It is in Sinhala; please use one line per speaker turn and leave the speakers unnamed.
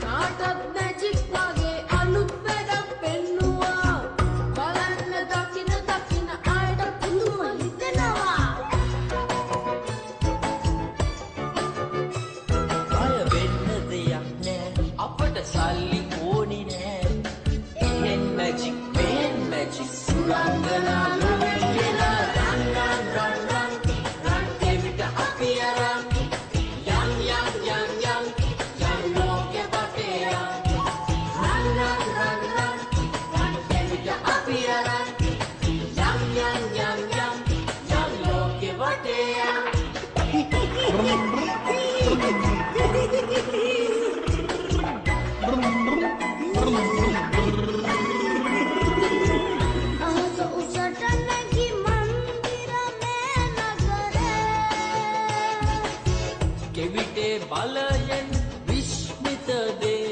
කාටත් මැජික් වගේ අලුත් වැඩක් පෙන්නුවා බලන්න දකින අයට පුදුම හිතෙනවා
අය වෙන්න දෙයක් නෑ අපට සල්ලි ඕනි නෑ එහෙන් මැජික් මේන් මැජික් සුරංගනා ලොවියලා රන් එවිට අපි අරන් යම් ලෝකෙ වටේ රන් එවිට අපි අරන් යම් ලෝකෙ වටේ
අහස උසට නැගි මන්දිර මේ නගරේ
කෙවිටේ බලයෙන් විශ්මිත දේ